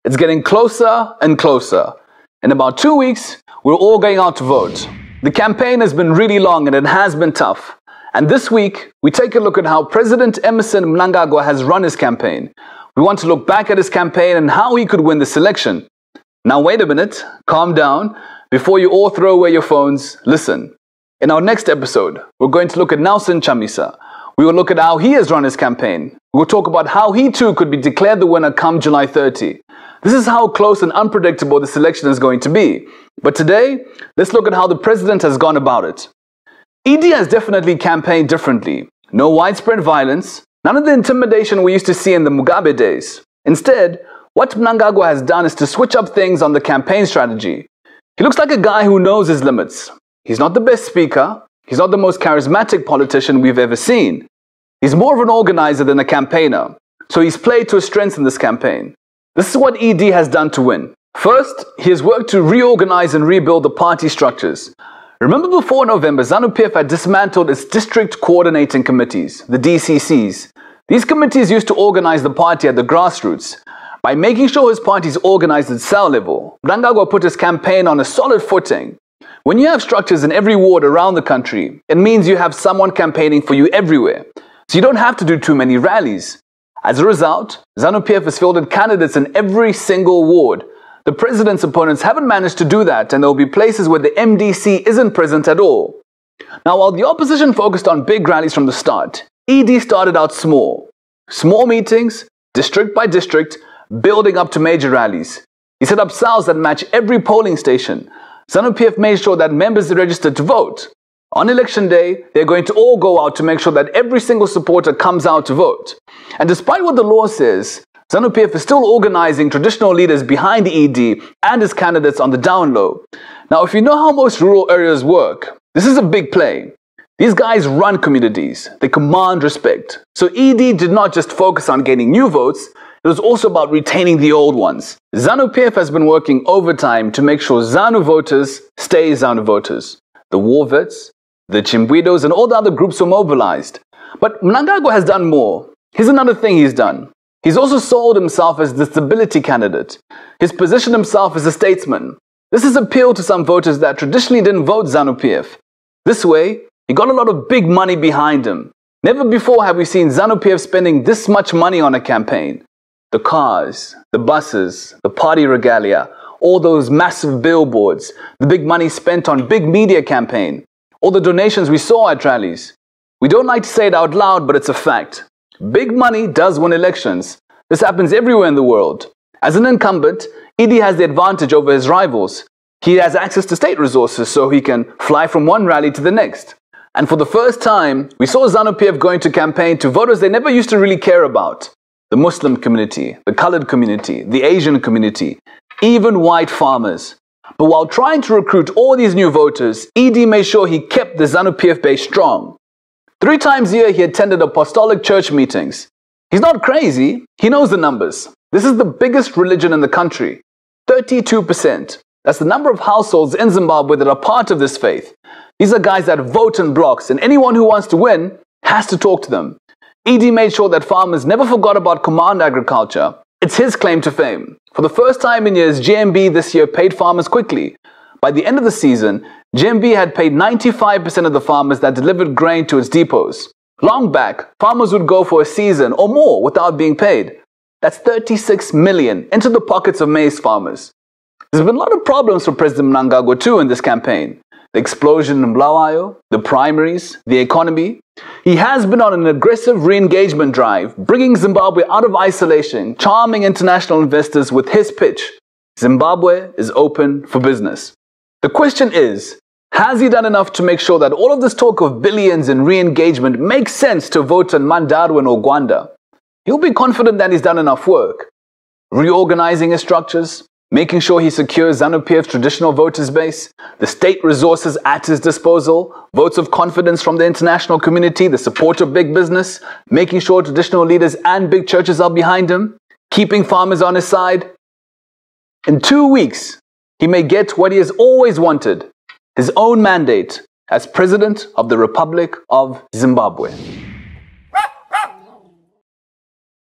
It's getting closer and closer. In about 2 weeks, we're all going out to vote. The campaign has been really long and it has been tough. And this week, we take a look at how President Emmerson Mnangagwa has run his campaign. We want to look back at his campaign and how he could win this election. Now wait a minute, calm down. Before you all throw away your phones, listen. In our next episode, we're going to look at Nelson Chamisa. We will look at how he has run his campaign. We will talk about how he too could be declared the winner come July 30. This is how close and unpredictable this election is going to be. But today, let's look at how the president has gone about it. ED has definitely campaigned differently. No widespread violence, none of the intimidation we used to see in the Mugabe days. Instead, what Mnangagwa has done is to switch up things on the campaign strategy. He looks like a guy who knows his limits. He's not the best speaker. He's not the most charismatic politician we've ever seen. He's more of an organizer than a campaigner. So he's played to his strengths in this campaign. This is what ED has done to win. First, he has worked to reorganize and rebuild the party structures. Remember before November, ZANU-PF had dismantled its district coordinating committees, the DCCs. These committees used to organize the party at the grassroots. By making sure his party is organized at cell level, Mnangagwa put his campaign on a solid footing. When you have structures in every ward around the country, it means you have someone campaigning for you everywhere. So you don't have to do too many rallies. As a result, ZANU-PF has fielded candidates in every single ward. The president's opponents haven't managed to do that, and there will be places where the MDC isn't present at all. Now, while the opposition focused on big rallies from the start, ED started out small. Small meetings, district by district, building up to major rallies. He set up cells that match every polling station. ZANU-PF made sure that members are registered to vote. On election day, they're going to all go out to make sure that every single supporter comes out to vote. And despite what the law says, ZANU-PF is still organizing traditional leaders behind the ED and his candidates on the down low. Now, if you know how most rural areas work, this is a big play. These guys run communities. They command respect. So ED did not just focus on gaining new votes, it was also about retaining the old ones. ZANU-PF has been working overtime to make sure ZANU voters stay ZANU voters. The war vets, the Chimbwidos, and all the other groups were mobilized. But Mnangagwa has done more. Here's another thing he's done. He's also sold himself as the stability candidate. He's positioned himself as a statesman. This has appealed to some voters that traditionally didn't vote ZANU-PF. This way, he got a lot of big money behind him. Never before have we seen ZANU-PF spending this much money on a campaign. The cars, the buses, the party regalia, all those massive billboards, the big money spent on big media campaign, all the donations we saw at rallies. We don't like to say it out loud, but it's a fact. Big money does win elections. This happens everywhere in the world. As an incumbent, ED has the advantage over his rivals. He has access to state resources, so he can fly from one rally to the next. And for the first time, we saw ZANU-PF going to campaign to voters they never used to really care about. The Muslim community, the colored community, the Asian community, even white farmers. But while trying to recruit all these new voters, ED made sure he kept the ZANU-PF base strong. 3 times a year he attended apostolic church meetings. He's not crazy, he knows the numbers. This is the biggest religion in the country. 32%. That's the number of households in Zimbabwe that are part of this faith. These are guys that vote in blocks, and anyone who wants to win has to talk to them. ED made sure that farmers never forgot about command agriculture. It's his claim to fame. For the first time in years, GMB this year paid farmers quickly. By the end of the season, GMB had paid 95% of the farmers that delivered grain to its depots. Long back, farmers would go for a season or more without being paid. That's 36 million into the pockets of maize farmers. There's been a lot of problems for President Mnangagwa too in this campaign. The explosion in Blawayo, the primaries, the economy. He has been on an aggressive re-engagement drive, bringing Zimbabwe out of isolation, charming international investors with his pitch. Zimbabwe is open for business. The question is, has he done enough to make sure that all of this talk of billions and re-engagement makes sense to vote in Mandarwin or Gwanda? He'll be confident that he's done enough work. Reorganizing his structures, making sure he secures ZANU-PF's traditional voters base, the state resources at his disposal, votes of confidence from the international community, the support of big business, making sure traditional leaders and big churches are behind him, keeping farmers on his side. In 2 weeks, he may get what he has always wanted, his own mandate as President of the Republic of Zimbabwe.